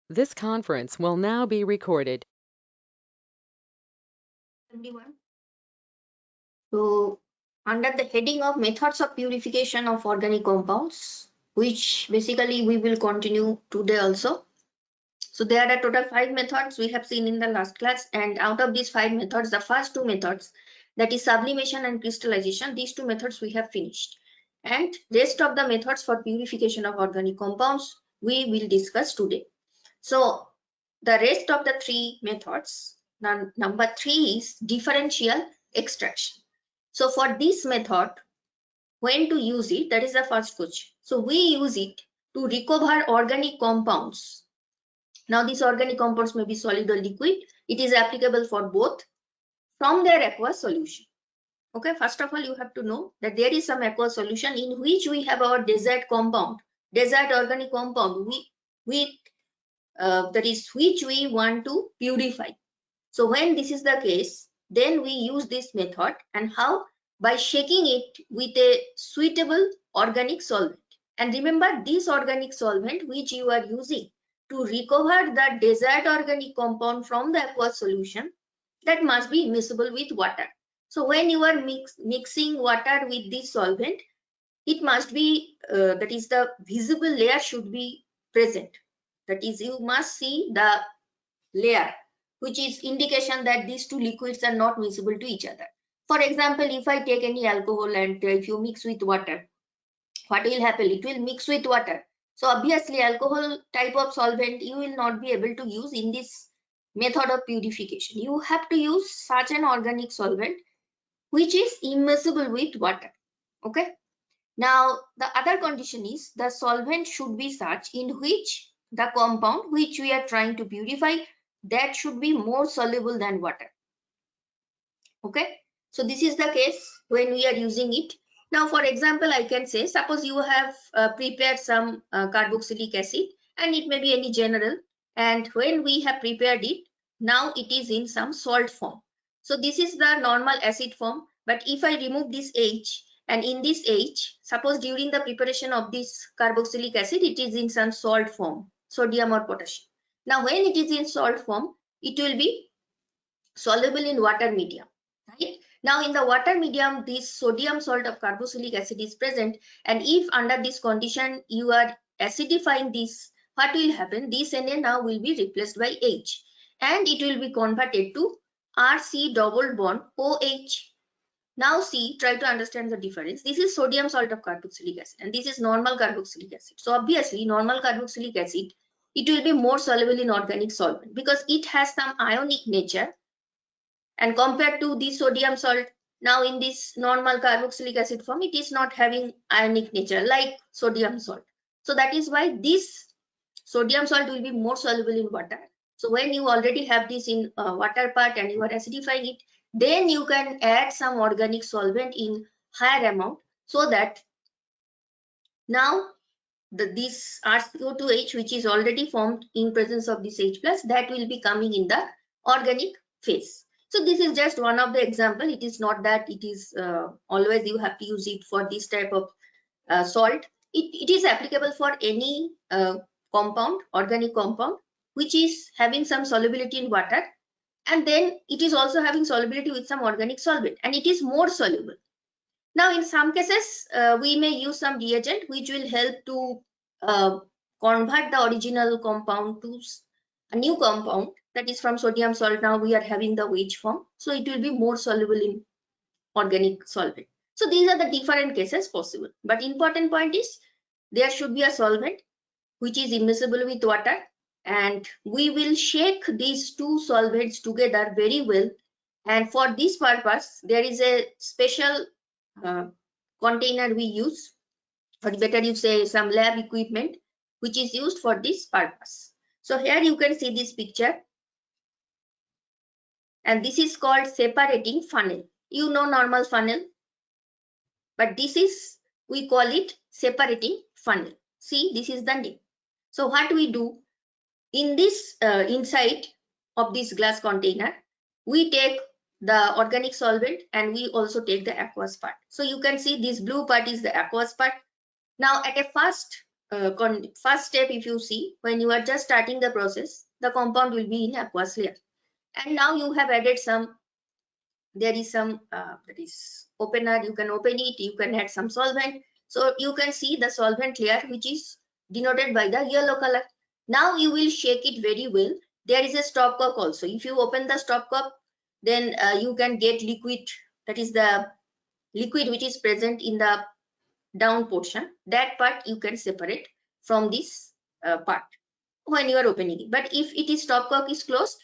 This conference will now be recorded. Everyone. So, under the heading of methods of purification of organic compounds, which basically we will continue today also. So, there are total 5 methods we have seen in the last class, and out of these 5 methods, the first 2 methods, that is sublimation and crystallization, these 2 methods we have finished. And rest of the methods for purification of organic compounds we will discuss today. So, the rest of the 3 methods, number 3 is differential extraction. So for this method, when to use it, that is the first question. So we use it to recover organic compounds. Now these organic compounds may be solid or liquid. It is applicable for both from their aqueous solution. Okay, first of all, you have to know that there is some aqueous solution in which we have our desert compound, desert organic compound, that is which we want to purify. So when this is the case, then we use this method, and how? By shaking it with a suitable organic solvent. And remember, this organic solvent which you are using to recover the desired organic compound from the aqueous solution, that must be miscible with water. So when you are mixing water with this solvent, it must be, that is the visible layer should be present. That is, you must see the layer, which is indication that these two liquids are not miscible to each other. For example, if I take any alcohol and if you mix with water, what will happen? It will mix with water. So obviously alcohol type of solvent you will not be able to use in this method of purification. You have to use such an organic solvent which is immiscible with water. Okay. Now the other condition is the solvent should be such in which the compound which we are trying to purify, that should be more soluble than water. Okay, so this is the case when we are using it. Now for example, I can say, suppose you have prepared some carboxylic acid, and it may be any general, and when we have prepared it, now it is in some salt form. So this is the normal acid form, but if I remove this H, and in this H, suppose during the preparation of this carboxylic acid, it is in some salt form, sodium or potassium. Now when it is in salt form, it will be soluble in water medium. Right? Now in the water medium, this sodium salt of carboxylic acid is present, and if under this condition you are acidifying this, what will happen? This Na now will be replaced by H, and it will be converted to RC double bond OH. Now see, try to understand the difference. This is sodium salt of carboxylic acid, and this is normal carboxylic acid. So obviously normal carboxylic acid, it will be more soluble in organic solvent because it has some ionic nature, and compared to the sodium salt, now in this normal carboxylic acid form, it is not having ionic nature like sodium salt. So that is why this sodium salt will be more soluble in water. So when you already have this in water part and you are acidifying it, then you can add some organic solvent in higher amount, so that now this RCO2H, which is already formed in presence of this H plus, that will be coming in the organic phase. So this is just one of the example. It is not that it is always you have to use it for this type of salt. It is applicable for any compound, organic compound, which is having some solubility in water, and then it is also having solubility with some organic solvent, and it is more soluble. Now, in some cases, we may use some reagent which will help to convert the original compound to a new compound, that is from sodium salt. Now we are having the wedge form, so it will be more soluble in organic solvent. So these are the different cases possible. But important point is there should be a solvent which is immiscible with water, and we will shake these two solvents together very well. And for this purpose, there is a special container we use, or better you say some lab equipment which is used for this purpose. So here you can see this picture, and this is called separating funnel. You know normal funnel, but this is, we call it separating funnel. See, this is the name. So what we do in this inside of this glass container, we take the organic solvent and we also take the aqueous part. So you can see this blue part is the aqueous part. Now at a first first step, if you see, when you are just starting the process, the compound will be in aqueous layer. And now you have added some, there is some that is opener, you can open it, you can add some solvent. So you can see the solvent layer, which is denoted by the yellow color. Now you will shake it very well. There is a stopcock also. If you open the stopcock, then you can get liquid, that is the liquid which is present in the down portion. That part you can separate from this part when you are opening it. But if it is stopcock is closed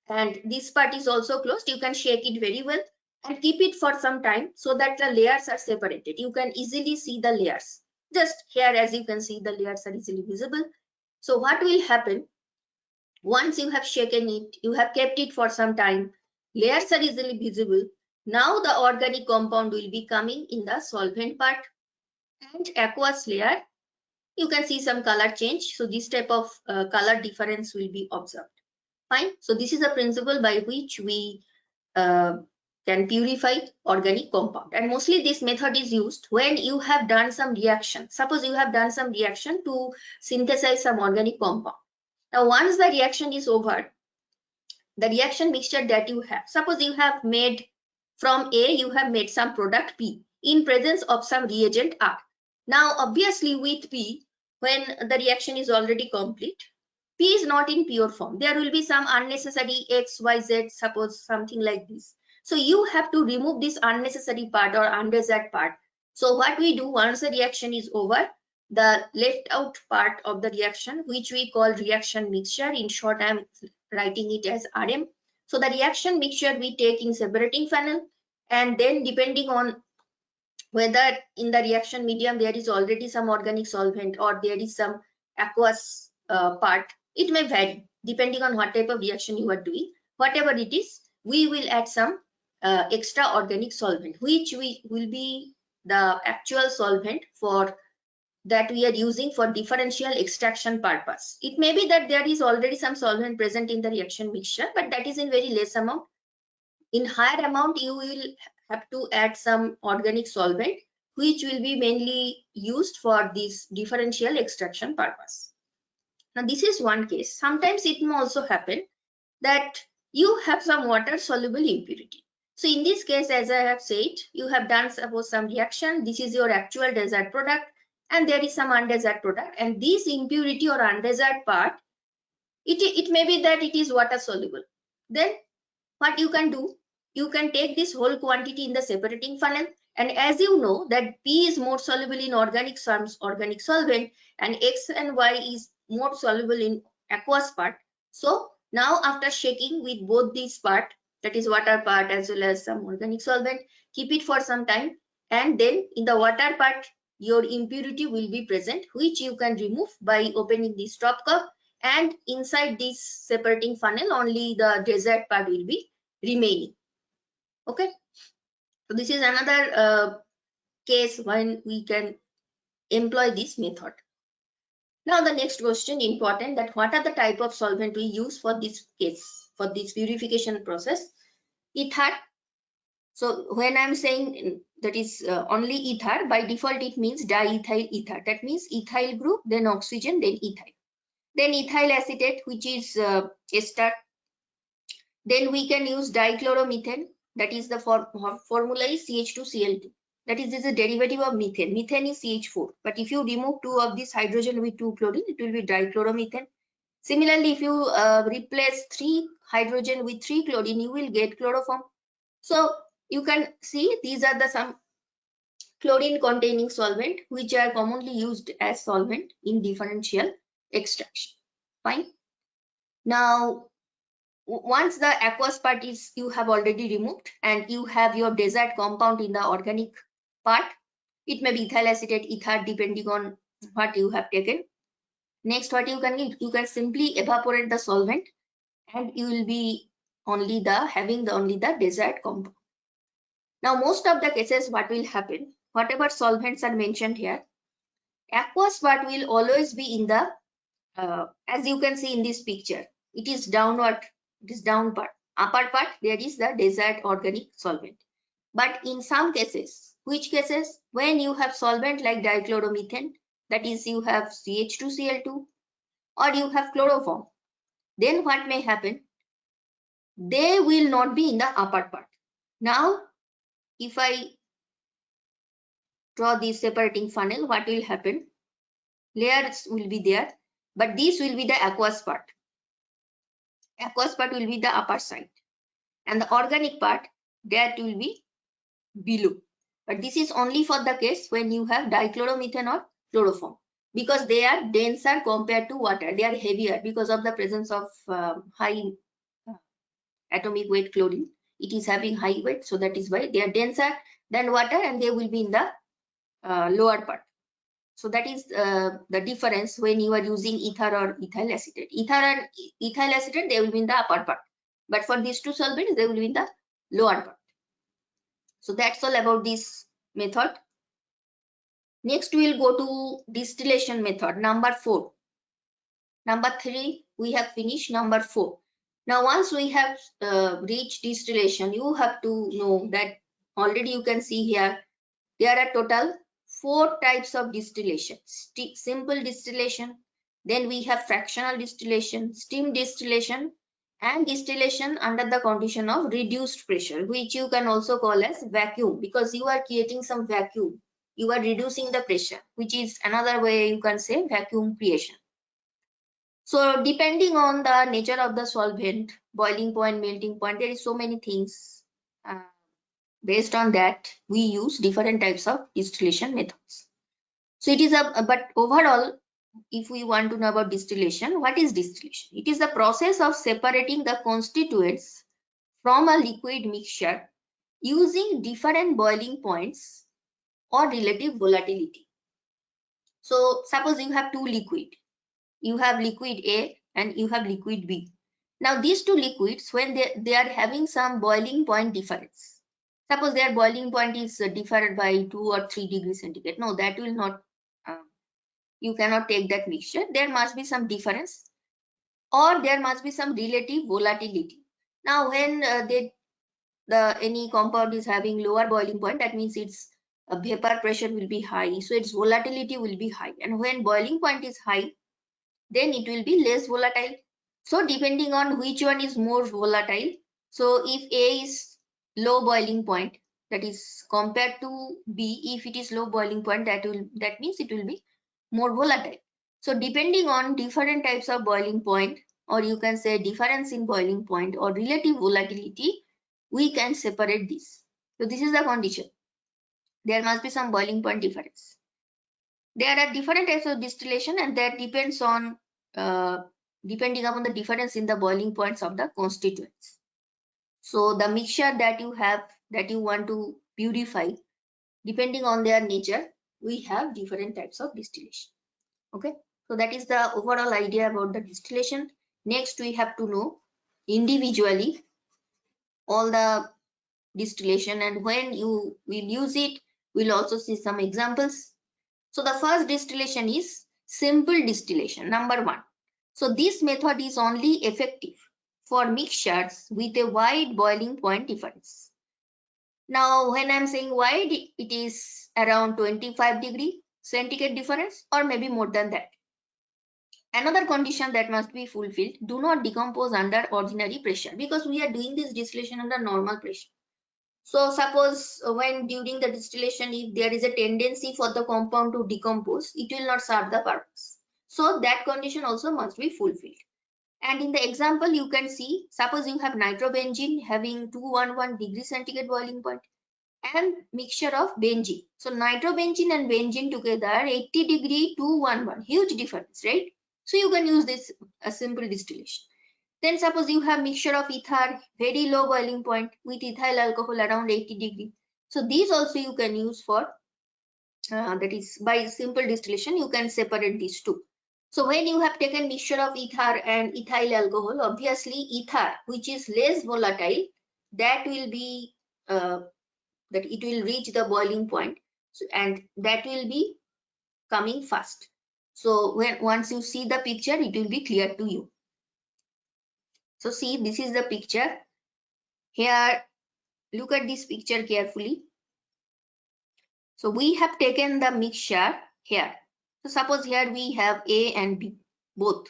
and this part is also closed, you can shake it very well and keep it for some time so that the layers are separated. You can easily see the layers. Just here, as you can see, the layers are easily visible. So what will happen, once you have shaken it, you have kept it for some time, layers are easily visible. Now the organic compound will be coming in the solvent part, and aqueous layer, you can see some color change. So this type of color difference will be observed. Fine. So this is a principle by which we can purify organic compound. And mostly this method is used when you have done some reaction. Suppose you have done some reaction to synthesize some organic compound. Now once the reaction is over, the reaction mixture that you have, suppose you have made from A, you have made some product P in presence of some reagent R. Now obviously with P, when the reaction is already complete, P is not in pure form. There will be some unnecessary X, Y, Z, suppose something like this. So you have to remove this unnecessary part or undesired part. So what we do, once the reaction is over, the left out part of the reaction, which we call reaction mixture, in short I am writing it as RM. So the reaction mixture we take in separating funnel, and then depending on whether in the reaction medium there is already some organic solvent or there is some aqueous part, it may vary depending on what type of reaction you are doing. Whatever it is, we will add some extra organic solvent, which will be the actual solvent for that we are using for differential extraction purpose. It may be that there is already some solvent present in the reaction mixture, but that is in very less amount. In higher amount, you will have to add some organic solvent, which will be mainly used for this differential extraction purpose. Now, this is one case. Sometimes it may also happen that you have some water soluble impurity. So in this case, as I have said, you have done suppose some reaction. This is your actual desired product, and there is some undesired product, and this impurity or undesired part, it may be that it is water soluble. Then what you can do, you can take this whole quantity in the separating funnel, and as you know that P is more soluble in organic solvent, and X and Y is more soluble in aqueous part. So now after shaking with both these part, that is water part as well as some organic solvent, keep it for some time, and then in the water part your impurity will be present, which you can remove by opening the stopcock, and inside this separating funnel only the desired part will be remaining. Okay, so this is another case when we can employ this method. Now the next question important, that what are the type of solvent we use for this case, for this purification process? Ether. So when I'm saying that is only ether, by default it means diethyl ether. That means ethyl group, then oxygen, then ethyl. Then ethyl acetate, which is ester. Then we can use dichloromethane, that is the formula is CH2Cl2. That is, this is a derivative of methane. Methane is CH4. But if you remove 2 of this hydrogen with 2 chlorine, it will be dichloromethane. Similarly, if you replace 3 hydrogen with 3 chlorine, you will get chloroform. So you can see these are the some chlorine containing solvent which are commonly used as solvent in differential extraction. Fine. Now, once the aqueous part is you have already removed and you have your desired compound in the organic part, it may be ethyl acetate, ether, depending on what you have taken. Next, what you can do, you can simply evaporate the solvent and you will be only having only the desired compound. Now, most of the cases, what will happen, whatever solvents are mentioned here, aqueous part will always be in the as you can see in this picture, it is downward, it is down part. Upper part, there is the desired organic solvent. But in some cases, which cases? When you have solvent like dichloromethane, that is you have CH2Cl2 or you have chloroform, then what may happen? They will not be in the upper part. Now, if I draw this separating funnel, what will happen? Layers will be there, but this will be the aqueous part. Aqueous part will be the upper side, and the organic part that will be below. But this is only for the case when you have dichloromethane or chloroform, because they are denser compared to water. They are heavier because of the presence of high atomic weight chlorine. It is having high weight, so that is why they are denser than water, and they will be in the lower part. So that is the difference when you are using ether or ethyl acetate. Ether and ethyl acetate, they will be in the upper part, but for these two solvents, they will be in the lower part. So that's all about this method. Next, we will go to distillation method, number 4. Number 3, we have finished. Number 4. Now, once we have reached distillation, you have to know that already you can see here, there are total 4 types of distillation. Simple distillation, then we have fractional distillation, steam distillation, and distillation under the condition of reduced pressure, which you can also call as vacuum, because you are creating some vacuum. You are reducing the pressure, which is another way you can say vacuum creation. So depending on the nature of the solvent, boiling point, melting point, there is so many things. Based on that, we use different types of distillation methods. So it is but overall, if we want to know about distillation, what is distillation? It is the process of separating the constituents from a liquid mixture using different boiling points or relative volatility. So suppose you have two liquid. You have liquid A and you have liquid B. Now these two liquids, when they are having some boiling point difference, suppose their boiling point is different by 2 or 3 degrees centigrade. No, that will not, you cannot take that mixture. There must be some difference, or there must be some relative volatility. Now when any compound is having lower boiling point, that means its vapor pressure will be high, so its volatility will be high. And when boiling point is high, then it will be less volatile. So depending on which one is more volatile, so if A is low boiling point, that is compared to B, if it is low boiling point, that means it will be more volatile. So depending on different types of boiling point, or you can say difference in boiling point or relative volatility, we can separate this. So this is the condition. There must be some boiling point difference. There are different types of distillation, and that depends on depending upon the difference in the boiling points of the constituents. So the mixture that you have, that you want to purify, depending on their nature, we have different types of distillation. Okay, so that is the overall idea about the distillation. Next, we have to know individually all the distillation, and when you will use it, we'll also see some examples. So the first distillation is simple distillation, number 1. So this method is only effective for mixtures with a wide boiling point difference. Now, when I'm saying wide, it is around 25 degree centigrade difference, or maybe more than that. Another condition that must be fulfilled: do not decompose under ordinary pressure, because we are doing this distillation under normal pressure. So suppose when during the distillation, if there is a tendency for the compound to decompose, it will not serve the purpose. So that condition also must be fulfilled. And in the example, you can see, suppose you have nitrobenzene having 211 degree centigrade boiling point and mixture of benzene. So nitrobenzene and benzene together 80 degree 211, huge difference, right? So you can use this a simple distillation. Then suppose you have mixture of ether, very low boiling point, with ethyl alcohol around 80 degree. So these also you can use for, that is by simple distillation, you can separate these two. So when you have taken mixture of ether and ethyl alcohol, obviously ether, which is less volatile, that will be, that it will reach the boiling point, so, and that will be coming fast. So when once you see the picture, it will be clear to you. So see, this is the picture. Here, look at this picture carefully. So we have taken the mixture here. So suppose here we have A and B, both.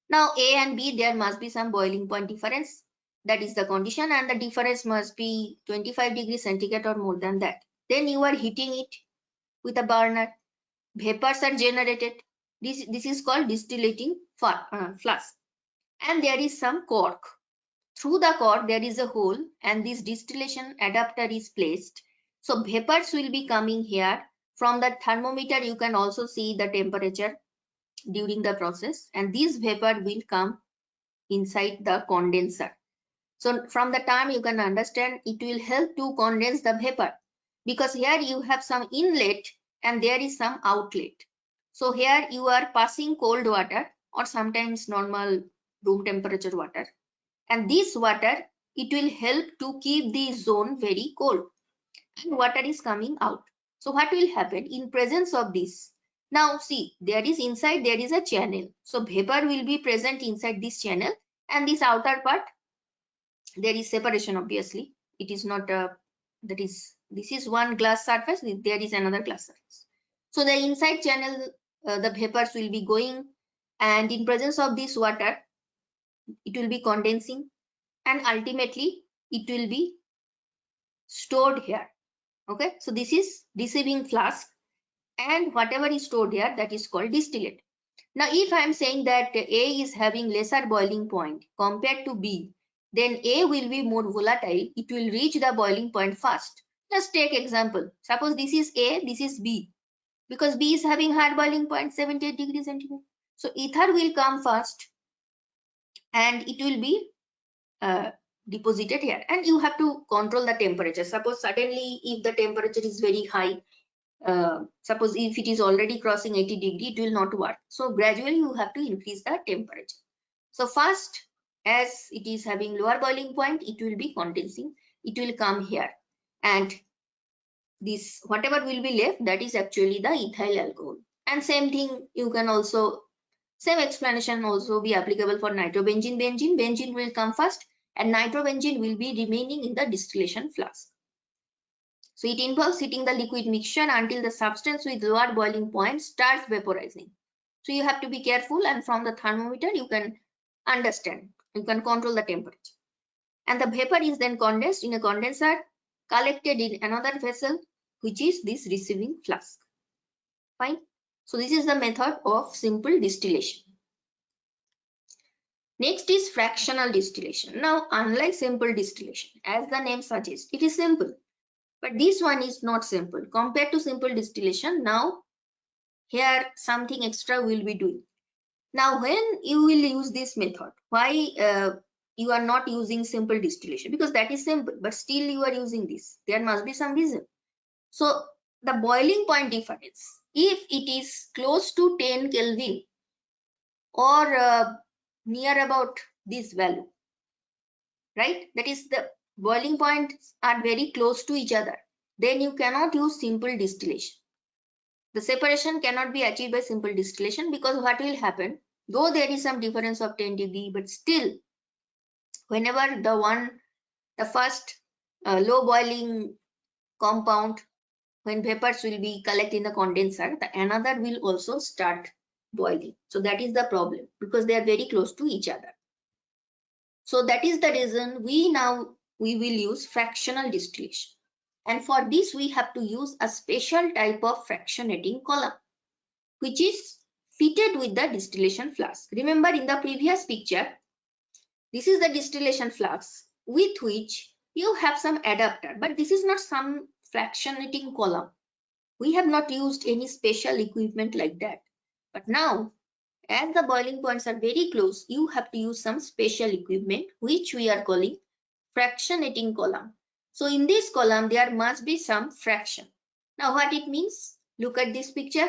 Now A and B, there must be some boiling point difference. That is the condition, and the difference must be 25 degrees centigrade or more than that. Then you are heating it with a burner. Vapors are generated. This is called distillating flask. And there is some cork. Through the cork, there is a hole, and this distillation adapter is placed. So vapors will be coming here. From the thermometer, you can also see the temperature during the process, and this vapor will come inside the condenser. So from the term you can understand, it will help to condense the vapor, because here you have some inlet and there is some outlet. So here you are passing cold water or sometimes normal room temperature water, and this water, it will help to keep the zone very cold, and water is coming out. So what will happen in presence of this? Now see, there is inside, there is a channel. So vapor will be present inside this channel, and this outer part, there is separation. Obviously it is not a, that is, this is one glass surface, there is another glass surface. So the inside channel, the vapors will be going, and in presence of this water, it will be condensing, and ultimately it will be stored here. Okay, so this is receiving flask, and whatever is stored here, that is called distillate. Now if I am saying that A is having lesser boiling point compared to B, then A will be more volatile. It will reach the boiling point fast. Let's take example. Suppose this is A, this is B. Because B is having higher boiling point, 78 degrees centigrade. So ether will come first, and it will be deposited here. And you have to control the temperature. Suppose suddenly if the temperature is very high, suppose if it is already crossing 80 degree, it will not work. So gradually you have to increase the temperature. So first, as it is having lower boiling point, it will be condensing. It will come here, and this whatever will be left, that is actually the ethyl alcohol. And same thing, you can also, same explanation also be applicable for nitrobenzene. Benzene will come first, and nitrobenzene will be remaining in the distillation flask. So it involves heating the liquid mixture until the substance with lower boiling point starts vaporizing. So you have to be careful, and from the thermometer you can understand, you can control the temperature. And the vapor is then condensed in a condenser, collected in another vessel, which is this receiving flask. Fine. So this is the method of simple distillation. Next is fractional distillation. Now, unlike simple distillation, as the name suggests, it is simple. But this one is not simple. Compared to simple distillation, now here something extra will be doing. Now, when you will use this method, why you are not using simple distillation? Because that is simple, but still you are using this. There must be some reason. So the boiling point difference, if it is close to 10 Kelvin or near about this value, right? That is, the boiling points are very close to each other. Then you cannot use simple distillation. The separation cannot be achieved by simple distillation, because what will happen, though there is some difference of 10 degree, but still whenever the first low boiling compound, when vapors will be collected in the condenser, the another will also start boiling. So that is the problem, because they are very close to each other. So that is the reason we will use fractional distillation. And for this we have to use a special type of fractionating column, which is fitted with the distillation flask. Remember, in the previous picture, this is the distillation flask with which you have some adapter, but this is not some fractionating column. We have not used any special equipment like that. But now, as the boiling points are very close, you have to use some special equipment, which we are calling fractionating column. So in this column, there must be some fraction. Now what it means? Look at this picture.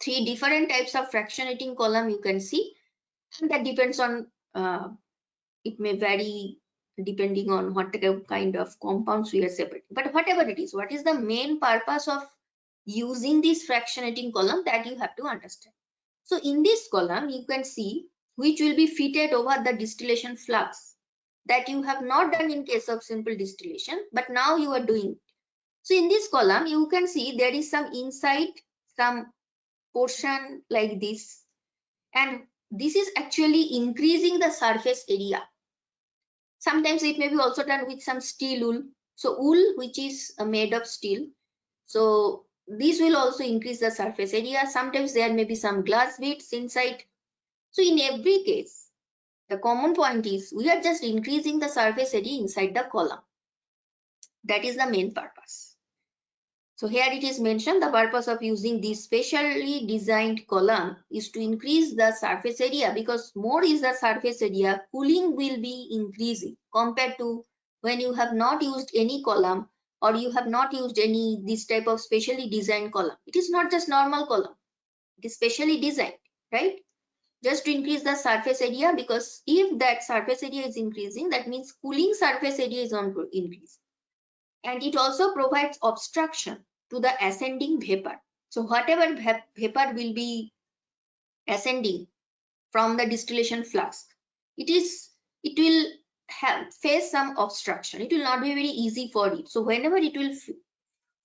3 different types of fractionating column you can see, and that depends on, it may vary depending on what kind of compounds we are separating. But whatever it is, what is the main purpose of using this fractionating column, that you have to understand. So in this column, you can see which will be fitted over the distillation flux, that you have not done in case of simple distillation, but now you are doing it. So in this column, you can see there is some inside, some portion like this, and this is actually increasing the surface area. Sometimes it may be also done with some steel wool. So wool which is made of steel. So this will also increase the surface area. Sometimes there may be some glass bits inside. So in every case, the common point is we are just increasing the surface area inside the column. That is the main purpose. So here it is mentioned the purpose of using this specially designed column is to increase the surface area, because more is the surface area, cooling will be increasing compared to when you have not used any column or you have not used any this type of specially designed column. It is not just normal column, it is specially designed, right? Just to increase the surface area, because if that surface area is increasing, that means cooling surface area is on increase. And it also provides obstruction to the ascending vapor. So whatever vapor will be ascending from the distillation flask, it will face some obstruction. It will not be very easy for it. So whenever it will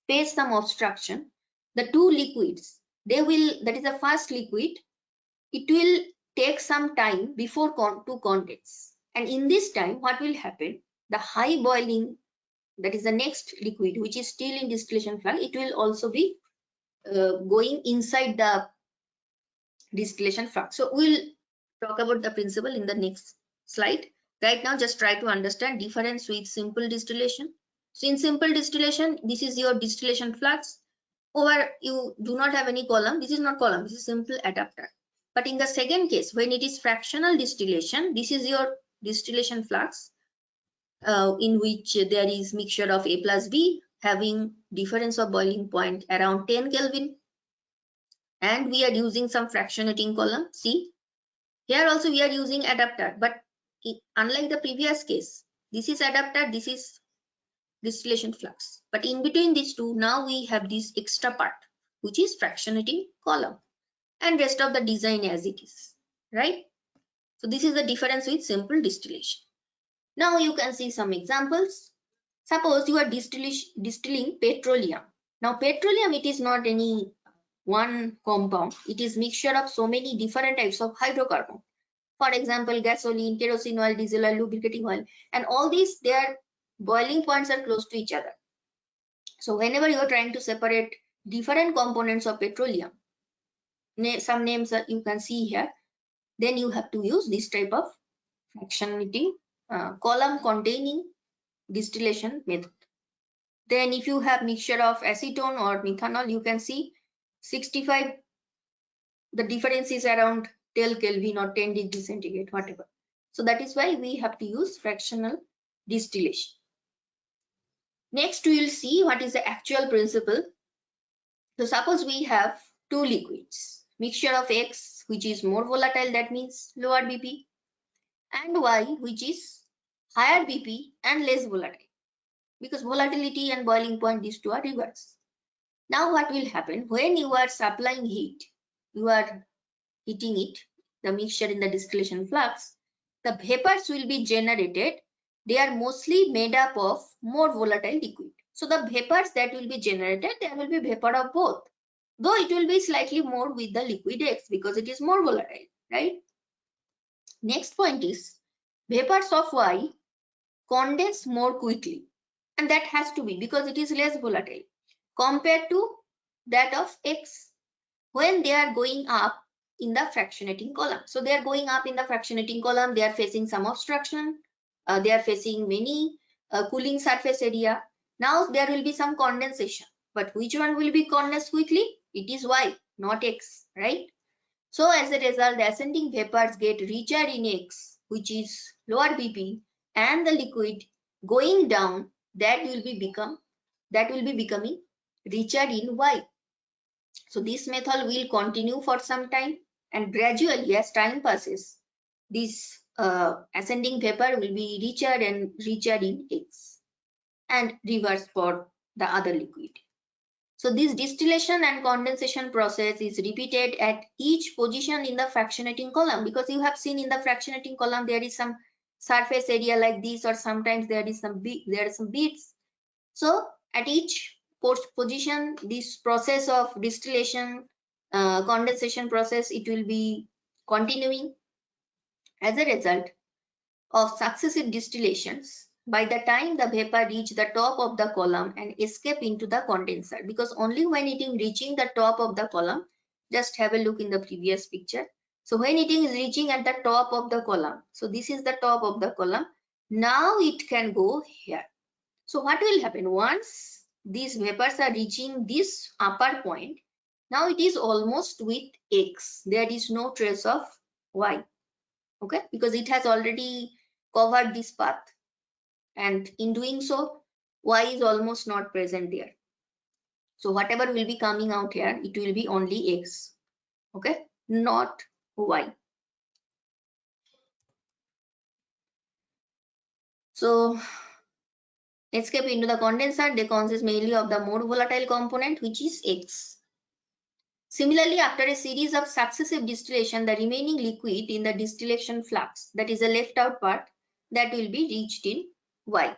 face some obstruction, the two liquids, that is the first liquid, it will take some time before to condense. And in this time, what will happen? The high boiling, that is the next liquid which is still in distillation flask, it will also be going inside the distillation flask. So we'll talk about the principle in the next slide. Right now just try to understand difference with simple distillation. So in simple distillation, this is your distillation flask, or you do not have any column. This is not column, this is simple adapter. But in the second case, when it is fractional distillation, this is your distillation flask, in which there is mixture of A plus B having difference of boiling point around 10 Kelvin, and we are using some fractionating column. See, here also we are using adapter, but unlike the previous case, this is adapter, this is distillation flux. But in between these two, now we have this extra part, which is fractionating column, and rest of the design as it is, right? So this is the difference with simple distillation. Now you can see some examples. Suppose you are distilling petroleum. Now petroleum, it is not any one compound. It is mixture of so many different types of hydrocarbon. For example, gasoline, kerosene oil, diesel oil, lubricating oil, and all these, their boiling points are close to each other. So whenever you are trying to separate different components of petroleum, some names you can see here, then you have to use this type of fractionating column containing distillation method. Then if you have mixture of acetone or methanol, you can see 65, the difference is around 10 Kelvin or 10 degrees centigrade, whatever. So that is why we have to use fractional distillation. Next, we will see what is the actual principle. So suppose we have two liquids, mixture of X, which is more volatile, that means lower BP, and Y, which is higher BP and less volatile, because volatility and boiling point, these two are reversed. Now what will happen when you are supplying heat, you are heating it, the mixture in the distillation flux, the vapors will be generated. They are mostly made up of more volatile liquid. So the vapors that will be generated, there will be vapor of both, though it will be slightly more with the liquid X because it is more volatile, right? Next point is vapors of Y condense more quickly, and that has to be because it is less volatile compared to that of X when they are going up in the fractionating column. So they are going up in the fractionating column, they are facing some obstruction, they are facing many cooling surface area. Now there will be some condensation, but which one will be condensed quickly? It is Y, not X, right? So as a result, the ascending vapors get richer in X, which is lower BP, and the liquid going down, that will be becoming richer in Y. So this method will continue for some time, and gradually as time passes, this ascending vapor will be richer and richer in X, and reverse for the other liquid. So this distillation and condensation process is repeated at each position in the fractionating column, because you have seen in the fractionating column there is some surface area like this, or sometimes there are some beads. So at each position, this process of distillation condensation process, it will be continuing. As a result of successive distillations, by the time the vapor reach the top of the column and escape into the condenser, because only when it is reaching the top of the column, just have a look in the previous picture. So when it is reaching at the top of the column, so this is the top of the column, now it can go here. So what will happen once these vapors are reaching this upper point? Now it is almost with X. There is no trace of Y. Okay, because it has already covered this path, and in doing so, Y is almost not present there. So whatever will be coming out here, it will be only X. Okay, not Y. So escape into the condenser, they consist mainly of the more volatile component, which is X. Similarly, after a series of successive distillation, the remaining liquid in the distillation flux, that is the left out part, that will be reached in Y.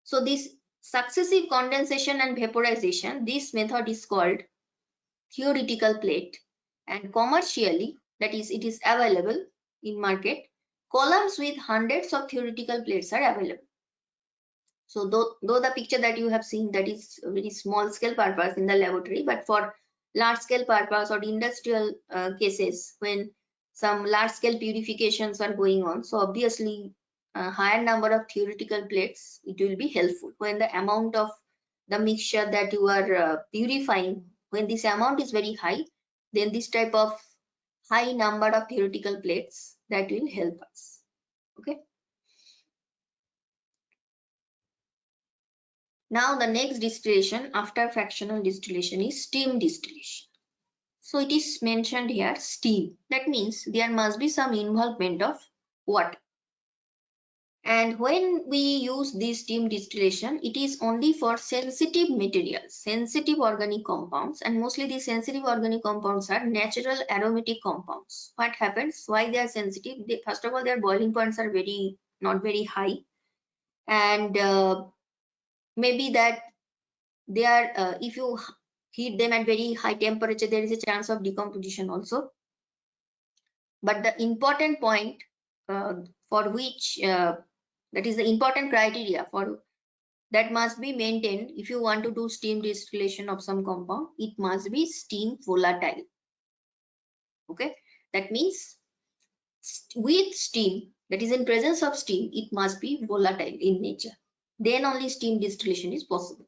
So this successive condensation and vaporization, this method is called theoretical plate, and commercially, that is, it is available in market. Columns with hundreds of theoretical plates are available. So though the picture that you have seen, that is a very small scale purpose in the laboratory, but for large scale purpose or industrial cases, when some large scale purifications are going on, so obviously a higher number of theoretical plates, it will be helpful when the amount of the mixture that you are purifying, when this amount is very high, then this type of high number of theoretical plates, that will help us. Okay. Now the next distillation after fractional distillation is steam distillation. So it is mentioned here steam. That means there must be some involvement of water. And when we use this steam distillation, it is only for sensitive materials, sensitive organic compounds, and mostly the sensitive organic compounds are natural aromatic compounds. What happens? Why they are sensitive? First of all, their boiling points are not very high, and maybe that they are if you heat them at very high temperature, there is a chance of decomposition also. But the important point for which that is the important criteria for that must be maintained if you want to do steam distillation of some compound, it must be steam volatile. Okay, that means with steam, that is in presence of steam, it must be volatile in nature. Then only steam distillation is possible.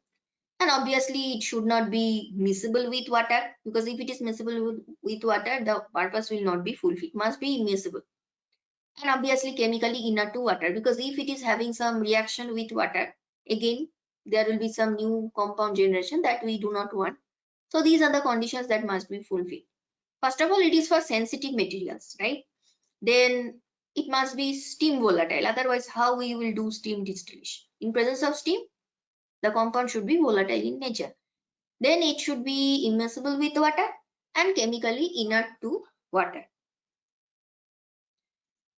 And obviously it should not be miscible with water, because if it is miscible with water, the purpose will not be fulfilled. It must be immiscible. And obviously chemically inert to water, because if it is having some reaction with water, again there will be some new compound generation that we do not want. So these are the conditions that must be fulfilled. First of all, it is for sensitive materials, right? Then it must be steam volatile. Otherwise, how we will do steam distillation? In presence of steam, the compound should be volatile in nature. Then it should be immiscible with water and chemically inert to water.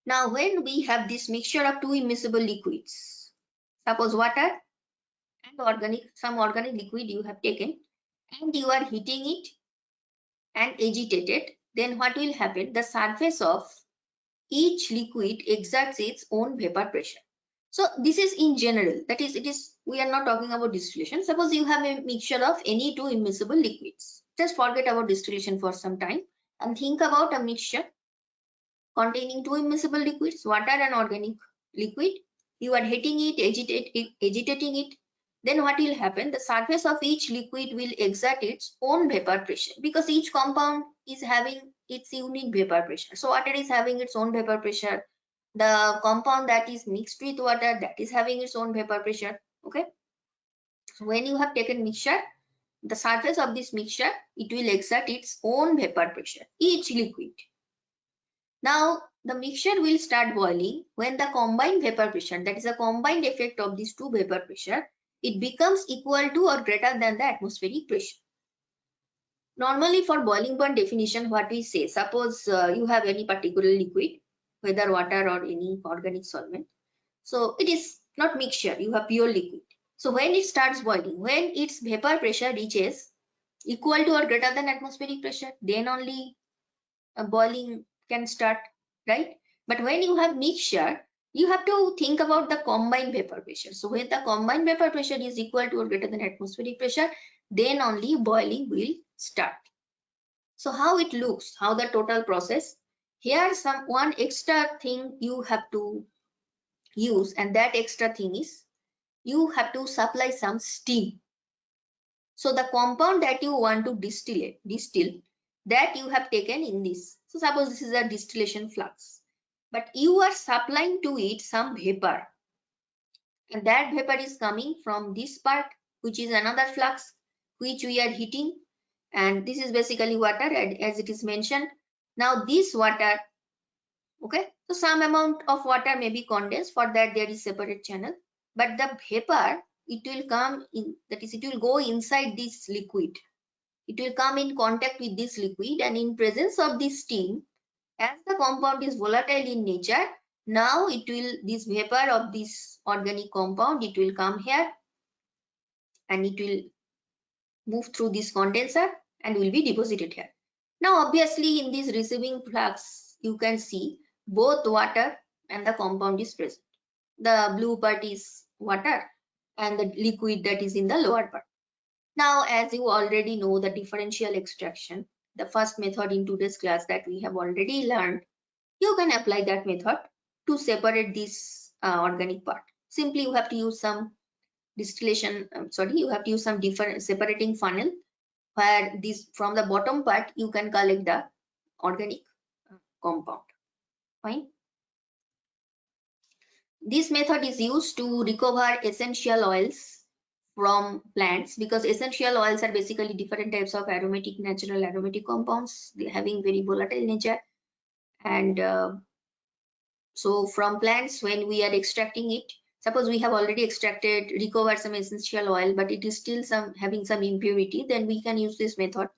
Now, when we have this mixture of two immiscible liquids, suppose water and some organic liquid you have taken, and you are heating it and agitate it, then what will happen? The surface of each liquid exerts its own vapor pressure. So this is in general, that is, we are not talking about distillation. Suppose you have a mixture of any two immiscible liquids. Just forget about distillation for some time and think about a mixture containing two immiscible liquids, water and organic liquid. You are heating it, agitating it. Then what will happen? The surface of each liquid will exert its own vapor pressure, because each compound is having its unique vapor pressure. So water is having its own vapor pressure. The compound that is mixed with water, that is having its own vapor pressure. Okay. So when you have taken mixture, the surface of this mixture, it will exert its own vapor pressure, each liquid. Now the mixture will start boiling when the combined vapor pressure, that is a combined effect of these two vapor pressure, it becomes equal to or greater than the atmospheric pressure. Normally for boiling point definition, what we say, suppose you have any particular liquid, whether water or any organic solvent. So it is not mixture, you have pure liquid. So when it starts boiling, when its vapor pressure reaches equal to or greater than atmospheric pressure, then only boiling can start, right? But when you have mixture, you have to think about the combined vapor pressure. So when the combined vapor pressure is equal to or greater than atmospheric pressure, then only boiling will start. So how it looks, how the total process. Here one extra thing you have to use, and that extra thing is you have to supply some steam. So the compound that you want to distill, that you have taken in this. So suppose this is a distillation flux, but you are supplying to it some vapor, and that vapor is coming from this part, which is another flux, which we are heating, and this is basically water, as it is mentioned. Now this water, okay, so some amount of water may be condensed, for that there is separate channel, but the vapor, it will come in, that is, it will go inside this liquid. It will come in contact with this liquid, and in presence of this steam, as the compound is volatile in nature, now it will, this vapor of this organic compound, it will come here and it will move through this condenser and will be deposited here. Now obviously in this receiving flux, you can see both water and the compound is present. The blue part is water and the liquid that is in the lower part. Now, as you already know the differential extraction, the first method in today's class that we have already learned, you can apply that method to separate this organic part. Simply you have to use some distillation, you have to use some different separating funnel, where this from the bottom part you can collect the organic compound. Fine. This method is used to recover essential oils from plants, because essential oils are basically different types of aromatic, natural aromatic compounds, they having very volatile nature. And so from plants, when we are extracting it, suppose we have already extracted, recovered some essential oil, but it is still having some impurity, then we can use this method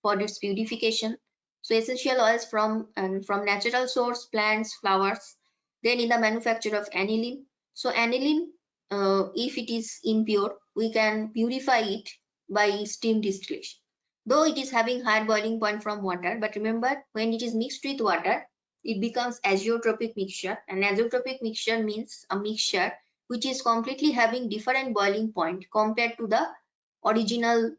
for its purification. So essential oils from natural source, plants, flowers. Then in the manufacture of aniline. So aniline, if it is impure, we can purify it by steam distillation. Though it is having higher boiling point from water, but remember, when it is mixed with water, it becomes azeotropic mixture. And azeotropic mixture means a mixture which is completely having different boiling point compared to the original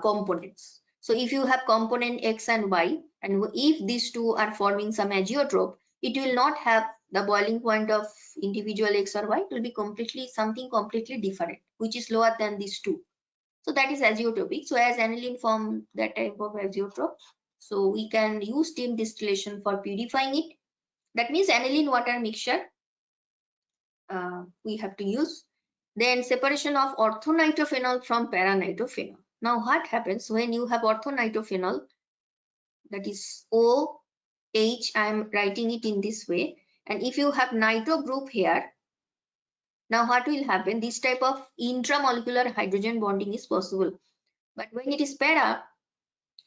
components. So if you have component X and Y, and if these two are forming some azeotrope, it will not have the boiling point of individual X or Y. It will be completely something completely different, which is lower than these two. So that is azeotropic. So as aniline form that type of azeotrope, so we can use steam distillation for purifying it. That means aniline water mixture we have to use. Then separation of orthonitrophenol from paranitrophenol. Now what happens when you have orthonitrophenol, that is OH, I am writing it in this way, and if you have nitro group here, now what will happen? This type of intramolecular hydrogen bonding is possible. But when it is para,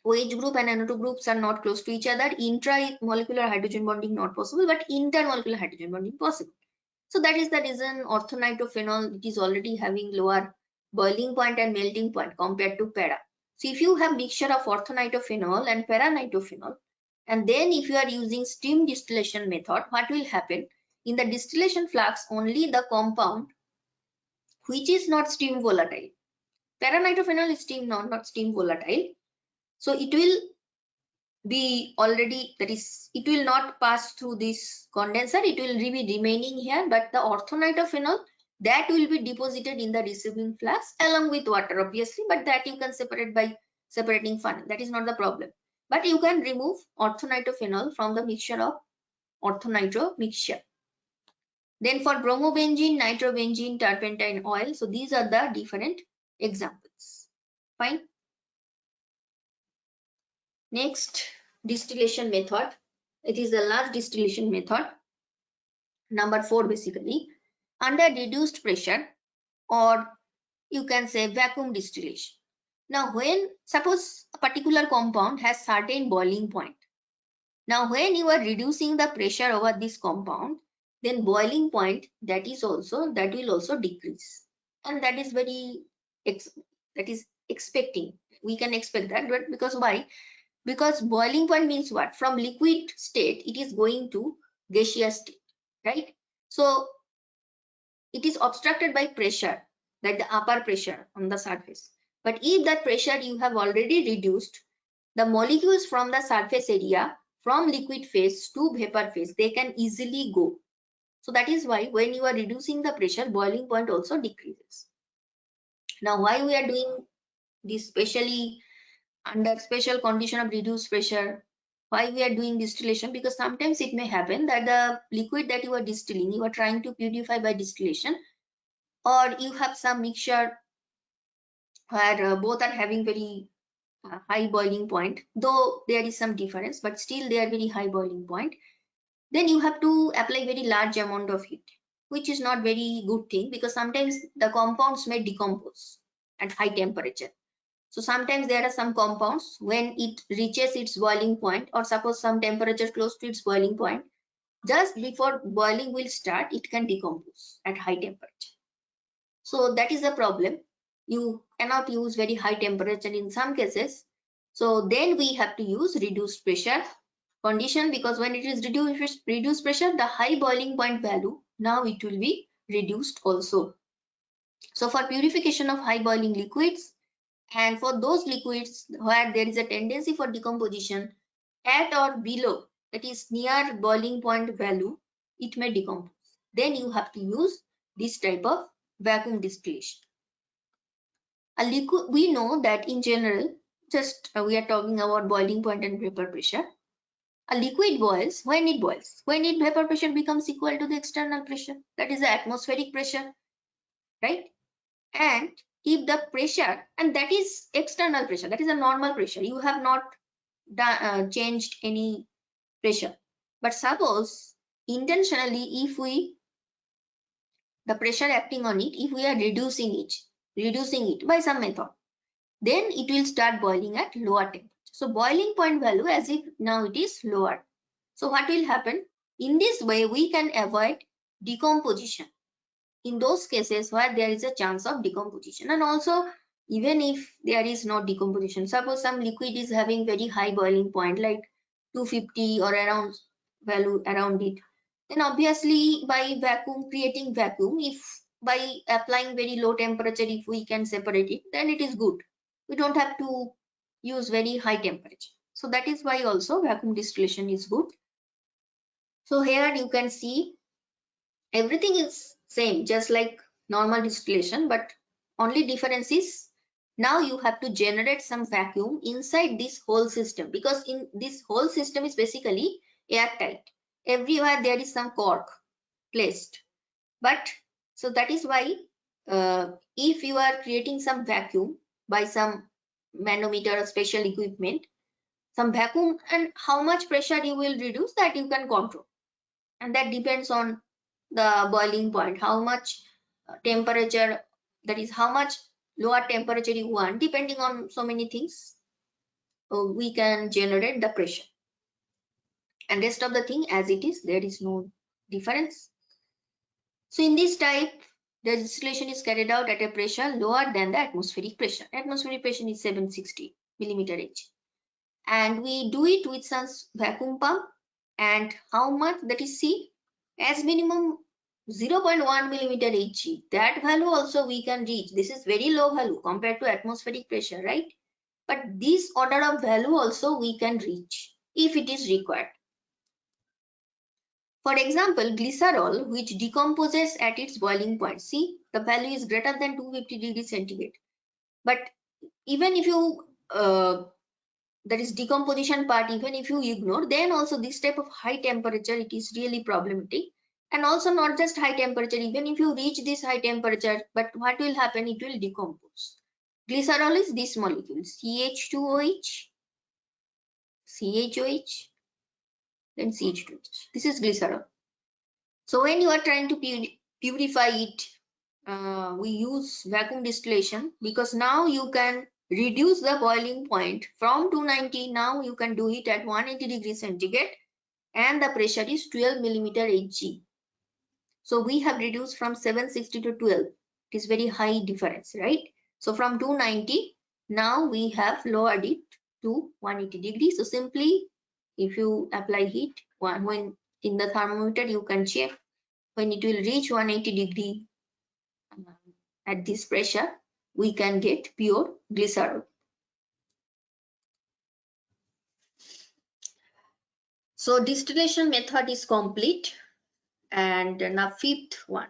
OH group and NO2 groups are not close to each other, intramolecular hydrogen bonding not possible, but intermolecular hydrogen bonding possible. So that is the reason orthonitrophenol, it is already having lower boiling point and melting point compared to para. So if you have mixture of orthonitrophenol and paranitrophenol, and then if you are using steam distillation method, what will happen? In the distillation flux, only the compound which is not steam volatile. Paranitrophenol is steam not steam volatile. So it will be already, that is, it will not pass through this condenser, it will be remaining here, but the orthonitrophenol, that will be deposited in the receiving flux along with water, obviously, but that you can separate by separating funnel. That is not the problem. But you can remove orthonitrophenol from the mixture of orthonitro mixture. Then for bromobenzene, nitrobenzene, turpentine oil, so these are the different examples. Fine. Next distillation method, it is the last distillation method, number 4 basically, under reduced pressure, or you can say vacuum distillation. Now when suppose a particular compound has certain boiling point, now when you are reducing the pressure over this compound, then boiling point that will also decrease, and that is very expecting, we can expect that. But because why? Because boiling point means what? From liquid state, it is going to gaseous state, right? So it is obstructed by pressure, like the upper pressure on the surface. But if that pressure you have already reduced, the molecules from the surface area, from liquid phase to vapor phase, they can easily go. So that is why when you are reducing the pressure, boiling point also decreases. Now, why we are doing this specially under special condition of reduced pressure? Why we are doing distillation? Because sometimes it may happen that the liquid that you are distilling, you are trying to purify by distillation, or you have some mixture where both are having very high boiling point, though there is some difference, but still they are very high boiling point. Then you have to apply very large amount of heat, which is not very good thing, because sometimes the compounds may decompose at high temperature. So sometimes there are some compounds, when it reaches its boiling point, or suppose some temperature close to its boiling point, just before boiling will start, it can decompose at high temperature. So that is the problem. You cannot use very high temperature in some cases. So then we have to use reduced pressure condition, because when it is reduced pressure, the high boiling point value, now it will be reduced also. So for purification of high boiling liquids, and for those liquids where there is a tendency for decomposition at or below, that is near boiling point value, it may decompose. Then you have to use this type of vacuum distillation. A liquid, we know that in general, just we are talking about boiling point and vapor pressure. A liquid boils when it boils, when its vapor pressure becomes equal to the external pressure, that is the atmospheric pressure, right? And if the pressure, and that is external pressure, that is a normal pressure, you have not changed any pressure. But suppose intentionally, if we, the pressure acting on it, if we are reducing it by some method, then it will start boiling at lower temperature. So boiling point value, as if now it is lower. So what will happen? In this way, we can avoid decomposition in those cases where there is a chance of decomposition. And also, even if there is no decomposition, suppose some liquid is having very high boiling point, like 250 or around value around it, then obviously by vacuum, creating vacuum, if by applying very low temperature, if we can separate it, then it is good. We don't have to use very high temperature. So that is why also vacuum distillation is good. So here you can see everything is same, just like normal distillation, but only difference is now you have to generate some vacuum inside this whole system, because in this whole system is basically airtight. Everywhere there is some cork placed. But so that is why if you are creating some vacuum by some manometer or special equipment, some vacuum, and how much pressure you will reduce, that you can control, and that depends on the boiling point, how much temperature, that is how much lower temperature you want, depending on so many things, we can generate the pressure, and rest of the thing as it is, there is no difference. So in this type, the distillation is carried out at a pressure lower than the atmospheric pressure. Atmospheric pressure is 760 millimeter H, and we do it with some vacuum pump. And how much, that is C, as minimum 0.1 millimeter Hg. That value also we can reach. This is very low value compared to atmospheric pressure, right? But this order of value also we can reach if it is required. For example, glycerol, which decomposes at its boiling point. See, the value is greater than 250 degrees centigrade. But even if you, that is decomposition part, even if you ignore, then also this type of high temperature, it is really problematic. And also not just high temperature, even if you reach this high temperature, but what will happen? It will decompose. Glycerol is this molecule, CH2OH, CHOH, then CH2OH. This is glycerol. So when you are trying to purify it, we use vacuum distillation, because now you can reduce the boiling point from 290. Now you can do it at 180 degrees centigrade, and the pressure is 12 millimeter Hg. So we have reduced from 760 to 12. It is very high difference, right? So from 290 Now we have lowered it to 180 degrees. So simply if you apply heat, when in the thermometer you can check when it will reach 180 degree at this pressure, we can get pure glycerol. So distillation method is complete, and now fifth one,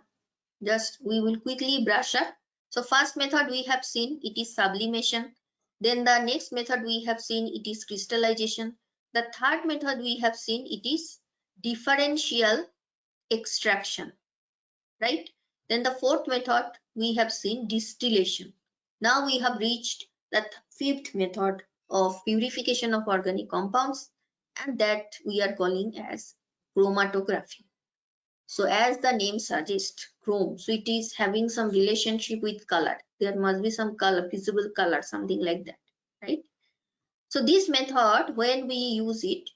just we will quickly brush up. So first method we have seen, it is sublimation. Then the next method we have seen, it is crystallization. The third method we have seen, it is differential extraction, right? Then the fourth method we have seen, distillation. Now we have reached the fifth method of purification of organic compounds, and that we are calling as chromatography. So as the name suggests, chrome, so it is having some relationship with color. There must be some color, visible color, something like that, right? So this method, when we use it,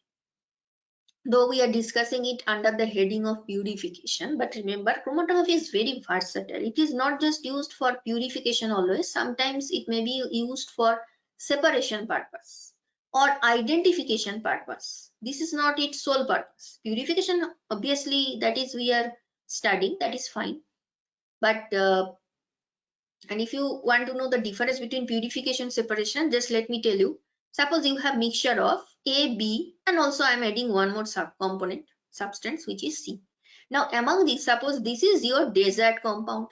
though we are discussing it under the heading of purification, but remember, chromatography is very versatile. It is not just used for purification always. Sometimes it may be used for separation purpose or identification purpose. This is not its sole purpose. Purification, obviously, that is we are studying, that is fine. But and if you want to know the difference between purification and separation, just let me tell you. Suppose you have mixture of A, B, and also I am adding one more subcomponent substance, which is C. Now among these, suppose this is your desert compound,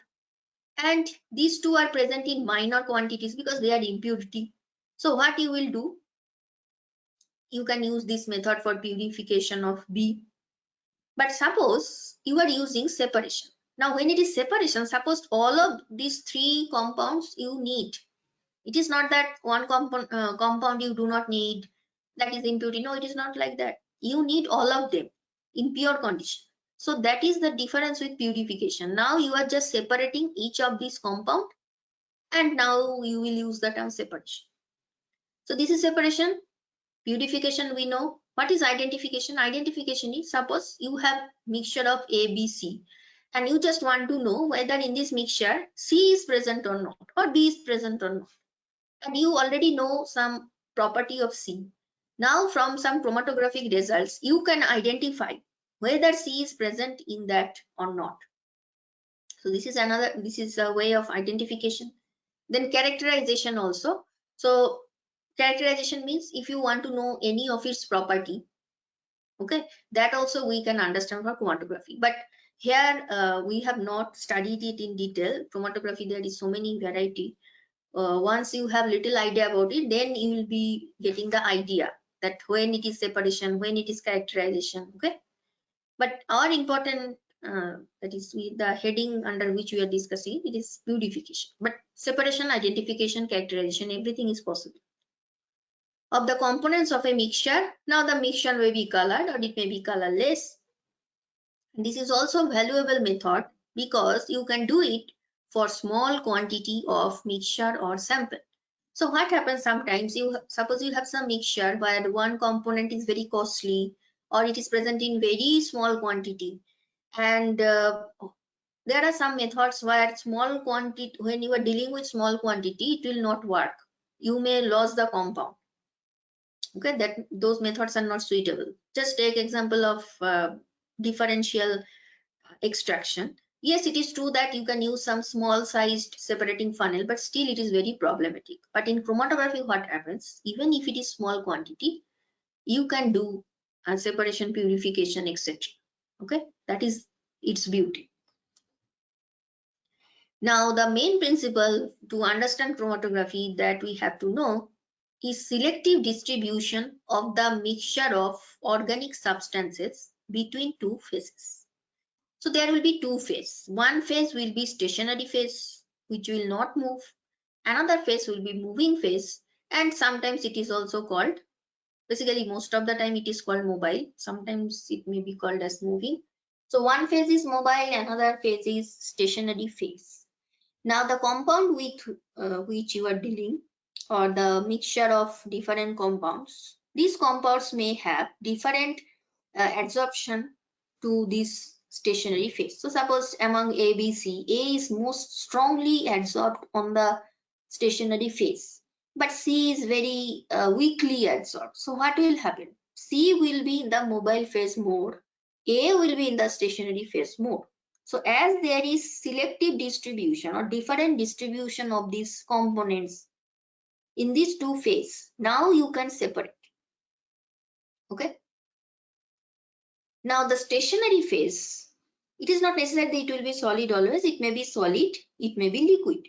and these two are present in minor quantities because they are impurity. So what you will do, you can use this method for purification of B. But suppose you are using separation. Now when it is separation, suppose all of these three compounds you need. It is not that one compound you do not need, that is impurity. No, it is not like that. You need all of them in pure condition. So that is the difference with purification. Now you are just separating each of these compound, and now you will use the term separation. So this is separation. Purification, we know. What is identification? Identification is, suppose you have mixture of A, B, C, and you just want to know whether in this mixture C is present or not, or B is present or not. And you already know some property of C. Now from some chromatographic results, you can identify whether C is present in that or not. So this is a way of identification. Then characterization also. So characterization means if you want to know any of its property, okay, that also we can understand for chromatography. But here we have not studied it in detail. Chromatography, there is so many variety. Once you have little idea about it, then you will be getting the idea that when it is separation, when it is characterization, okay. But our important that is the heading under which we are discussing, it is purification. But separation, identification, characterization, everything is possible. Of the components of a mixture, now the mixture may be colored or it may be colorless. This is also a valuable method because you can do it for small quantity of mixture or sample. So what happens sometimes, suppose you have some mixture where one component is very costly or it is present in very small quantity, and there are some methods where small quantity, when you are dealing with small quantity, it will not work. You may lose the compound. Okay, that those methods are not suitable. Just take example of differential extraction. Yes, it is true that you can use some small sized separating funnel, but still it is very problematic. But in chromatography, what happens, even if it is small quantity, you can do separation, purification, etc. Okay, that is its beauty. Now the main principle to understand chromatography that we have to know is selective distribution of the mixture of organic substances between two phases. So there will be two phases. One phase will be stationary phase, which will not move. Another phase will be moving phase, and sometimes it is also called, basically most of the time it is called mobile. Sometimes it may be called as moving. So one phase is mobile, another phase is stationary phase. Now the compound with which you are dealing, or the mixture of different compounds, these compounds may have different adsorption to this stationary phase. So suppose among A, B, C, A is most strongly adsorbed on the stationary phase, but C is very weakly adsorbed. So what will happen? C will be in the mobile phase mode, A will be in the stationary phase mode. So as there is selective distribution or different distribution of these components in these two phases, now you can separate. Okay. Now the stationary phase, it is not necessary that it will be solid always. It may be solid, it may be liquid.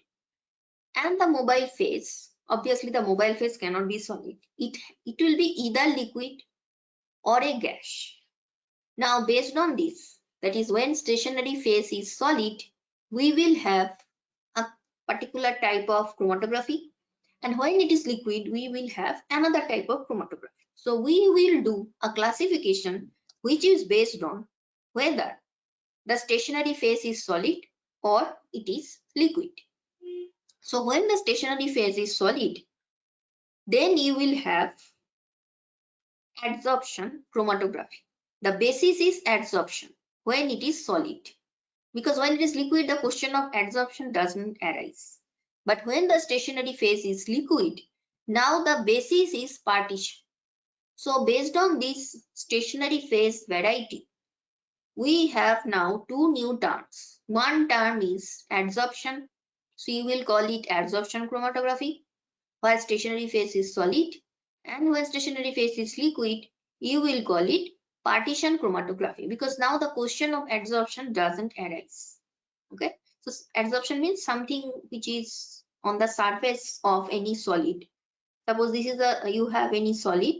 And the mobile phase, obviously the mobile phase cannot be solid. It will be either liquid or a gas. Now based on this, that is when stationary phase is solid, we will have a particular type of chromatography, and when it is liquid, we will have another type of chromatography. So we will do a classification which is based on whether the stationary phase is solid or it is liquid. So when the stationary phase is solid, then you will have adsorption chromatography. The basis is adsorption when it is solid, because when it is liquid, the question of adsorption doesn't arise. But when the stationary phase is liquid, now the basis is partition. So based on this stationary phase variety, we have now two new terms. One term is adsorption, so you will call it adsorption chromatography, while stationary phase is solid, and when stationary phase is liquid, you will call it partition chromatography, because now the question of adsorption doesn't arise. Okay, so adsorption means something which is on the surface of any solid. Suppose this is you have any solid,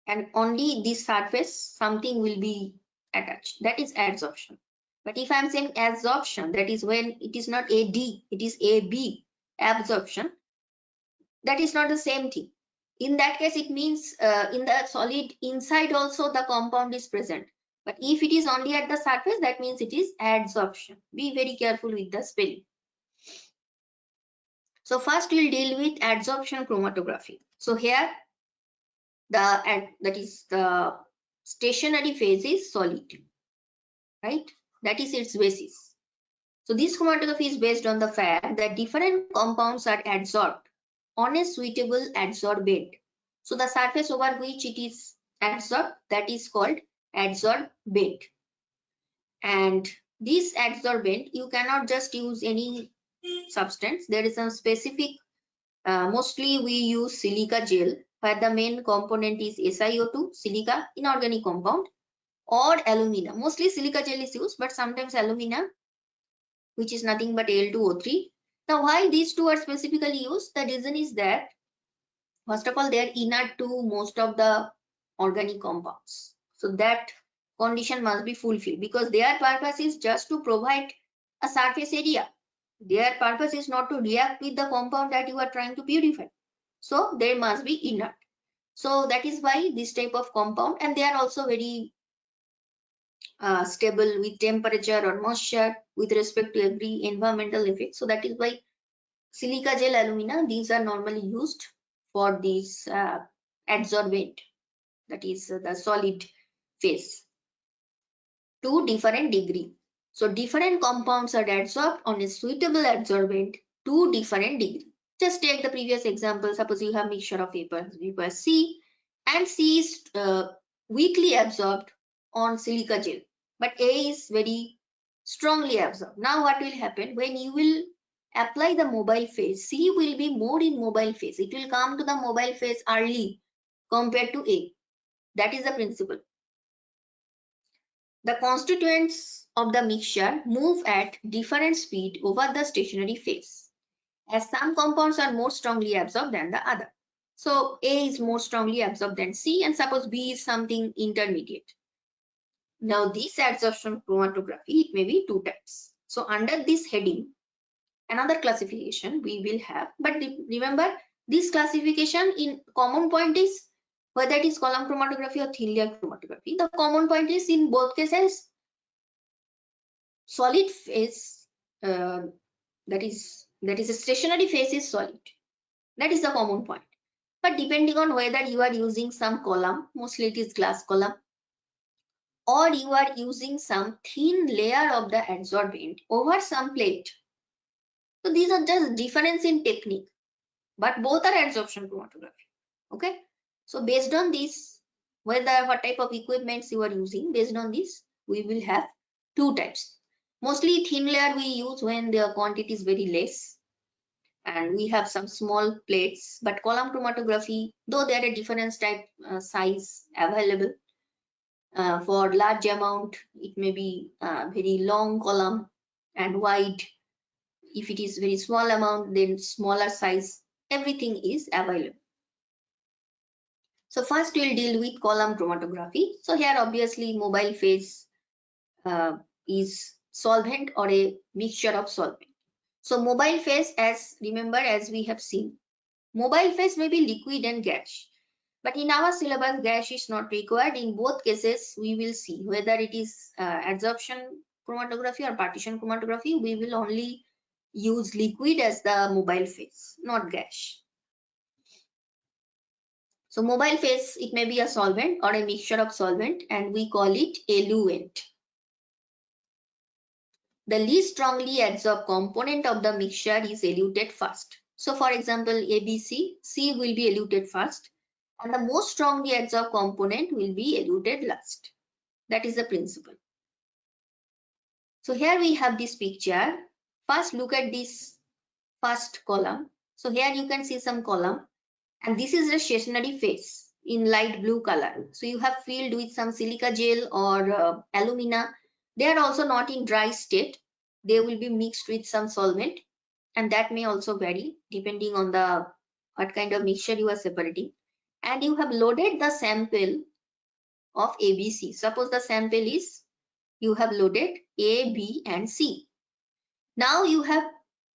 and only this surface something will be attached, that is adsorption. But if I'm saying adsorption, that is when it is not AD, it is AB, absorption, that is not the same thing. In that case, it means in the solid inside also the compound is present. But if it is only at the surface, that means it is adsorption. Be very careful with the spelling. So first we'll deal with adsorption chromatography. So here that is the stationary phase is solid, right? That is its basis. So this chromatography is based on the fact that different compounds are adsorbed on a suitable adsorbent. So the surface over which it is adsorbed, that is called adsorbent. And this adsorbent, you cannot just use any substance. There is a specific, mostly we use silica gel, where the main component is SiO2, silica, inorganic compound, or alumina. Mostly silica gel is used, but sometimes alumina, which is nothing but Al2O3. Now, why these two are specifically used? The reason is that, first of all, they are inert to most of the organic compounds. So that condition must be fulfilled, because their purpose is just to provide a surface area. Their purpose is not to react with the compound that you are trying to purify. So they must be inert. So that is why this type of compound, and they are also very stable with temperature or moisture with respect to every environmental effect. So that is why silica gel, alumina, these are normally used for this adsorbent, that is the solid phase, to different degree. So different compounds are adsorbed on a suitable adsorbent to different degree. Just take the previous example. Suppose you have mixture of vapor C, and C is weakly absorbed on silica gel, but A is very strongly absorbed. Now what will happen when you will apply the mobile phase? C will be more in mobile phase. It will come to the mobile phase early compared to A. That is the principle. The constituents of the mixture move at different speed over the stationary phase, as some compounds are more strongly absorbed than the other. So A is more strongly absorbed than C, and suppose B is something intermediate. Now this adsorption chromatography, it may be two types. So under this heading, another classification we will have, but remember this classification in common point is whether it is column chromatography or thin layer chromatography. The common point is in both cases solid phase, that is a stationary phase is solid. That is the common point. But depending on whether you are using some column, mostly it is glass column, or you are using some thin layer of the adsorbent over some plate, So these are just difference in technique, but both are adsorption chromatography. Okay. So based on this, whether what type of equipments you are using, based on this, we will have two types. Mostly thin layer we use when the quantity is very less, and we have some small plates. But column chromatography, though there are different type size available, for large amount, it may be very long column and wide. If it is very small amount, then smaller size. Everything is available. So first we'll deal with column chromatography. So here obviously mobile phase is solvent or a mixture of solvent. So mobile phase, as remember, as we have seen, mobile phase may be liquid and gas. But in our syllabus, gas is not required. In both cases, we will see whether it is adsorption chromatography or partition chromatography. We will only use liquid as the mobile phase, not gas. So mobile phase, it may be a solvent or a mixture of solvent, and we call it eluent. The least strongly adsorbed component of the mixture is eluted first. So for example, ABC, C will be eluted first, and the most strongly adsorbed component will be eluted last. That is the principle. So here we have this picture. First look at this first column. So here you can see some column, and this is the stationary phase in light blue color. So you have filled with some silica gel or alumina. They are also not in dry state. They will be mixed with some solvent, and that may also vary depending on the what kind of mixture you are separating. And you have loaded the sample of ABC. Suppose the sample is, you have loaded A, B and C. Now you have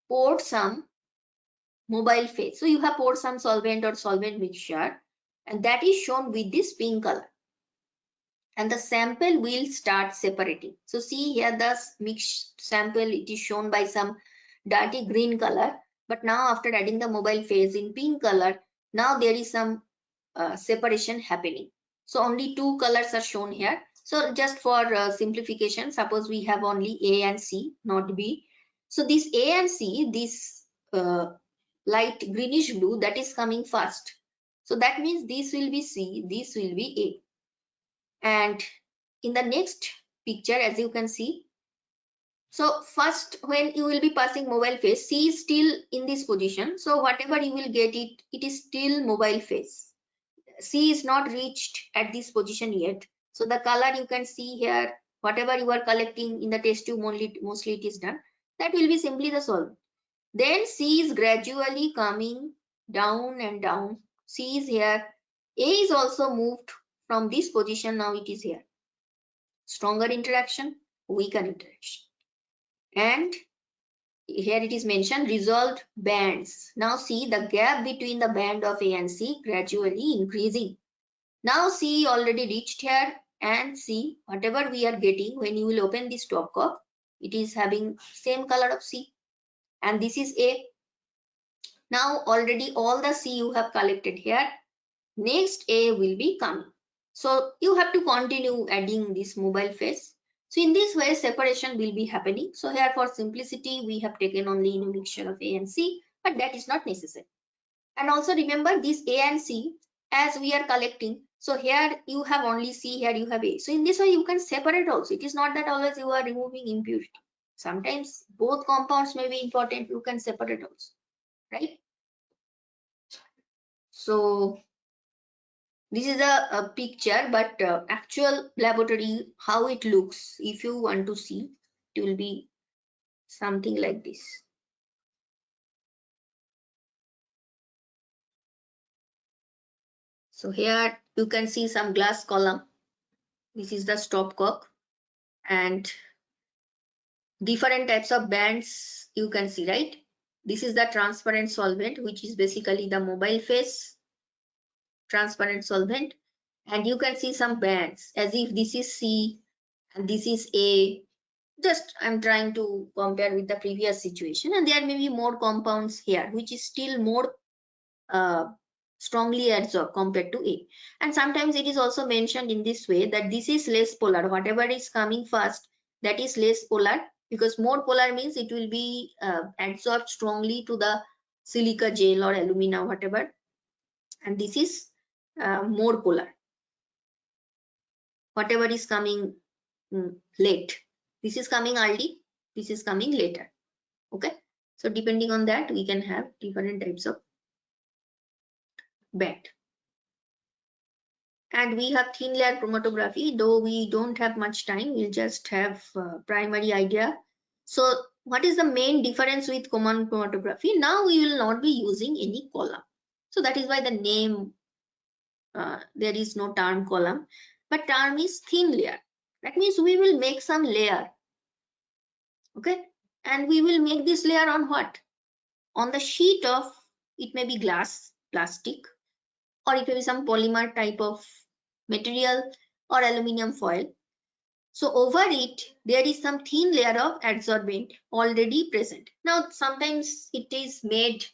poured some mobile phase. So you have poured some solvent or solvent mixture, and that is shown with this pink color. And the sample will start separating. So see here the mixed sample, it is shown by some dirty green color. But now after adding the mobile phase in pink color, now there is some separation happening. So only two colors are shown here. So just for simplification, suppose we have only A and C, not B. So this A and C, this light greenish blue, that is coming first. So that means this will be C, this will be A. And in the next picture, as you can see, so first when you will be passing mobile phase, C is still in this position. So whatever you will get, it is still mobile phase. C is not reached at this position yet. So the color you can see here, whatever you are collecting in the test tube, mostly it is done. That will be simply the solvent. Then C is gradually coming down and down. C is here. A is also moved from this position. Now it is here. Stronger interaction, weaker interaction. And here it is mentioned resolved bands. Now see the gap between the band of A and C gradually increasing. Now C already reached here, and C, whatever we are getting when you will open this top cup, it is having same color of C, and this is A. Now already all the C you have collected here. Next A will be coming. So you have to continue adding this mobile phase. So in this way separation will be happening. So here for simplicity we have taken only in a mixture of A and C, but that is not necessary. And also remember this A and C, as we are collecting, so here you have only C, here you have A. So in this way you can separate also. It is not that always you are removing impurity. Sometimes both compounds may be important, you can separate also, right? So this is a picture, but actual laboratory, how it looks, if you want to see, it will be something like this. So here you can see some glass column. This is the stopcock, and different types of bands you can see, right? This is the transparent solvent, which is basically the mobile phase transparent solvent, and you can see some bands as if this is C and this is A. Just I'm trying to compare with the previous situation, and there may be more compounds here which is still more strongly adsorbed compared to A. And sometimes it is also mentioned in this way that this is less polar, whatever is coming first, that is less polar, because more polar means it will be adsorbed strongly to the silica gel or alumina, whatever, and this is more polar. Whatever is coming late, this is coming early, this is coming later. Okay, so depending on that we can have different types of band. And we have thin layer chromatography, though we don't have much time, we'll just have primary idea. So what is the main difference with common chromatography? Now we will not be using any column, so that is why the name there is no term column, but term is thin layer. That means we will make some layer. Okay, and we will make this layer on what? On the sheet of, it may be glass, plastic, or it may be some polymer type of material or aluminum foil. So over it there is some thin layer of adsorbent already present. Now sometimes it is made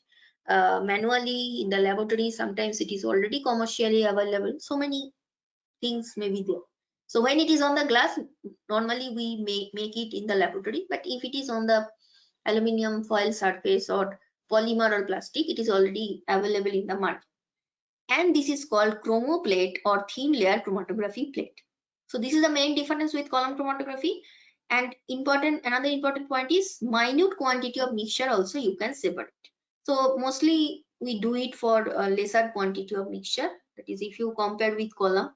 manually in the laboratory, sometimes it is already commercially available, so many things may be there. So when it is on the glass, normally we make it in the laboratory, but if it is on the aluminum foil surface or polymer or plastic, it is already available in the market. And this is called chromoplate or thin layer chromatography plate. So this is the main difference with column chromatography. And another important point is minute quantity of mixture also you can separate. So mostly we do it for a lesser quantity of mixture, that is if you compare with column,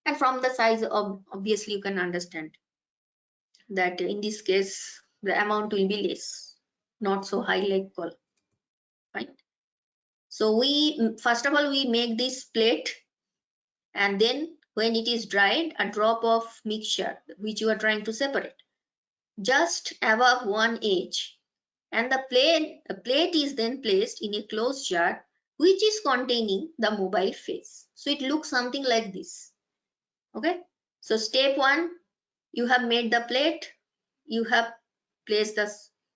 and from the size of, obviously you can understand that in this case the amount will be less, not so high like column, right? So we first of all we make this plate, and then when it is dried, a drop of mixture which you are trying to separate just above one edge, and the plate is then placed in a closed jar which is containing the mobile phase. So it looks something like this. Okay, so step 1, you have made the plate, you have placed the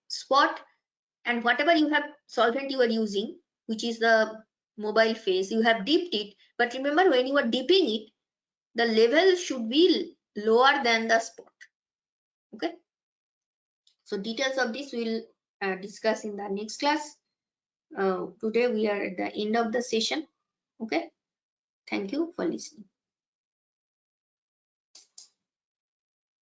spot, and whatever you have solvent you are using, which is the mobile phase, you have dipped it. But remember, when you are dipping it, the level should be lower than the spot. Okay, so details of this we'll discuss in the next class. Today we are at the end of the session. Okay, thank you for listening.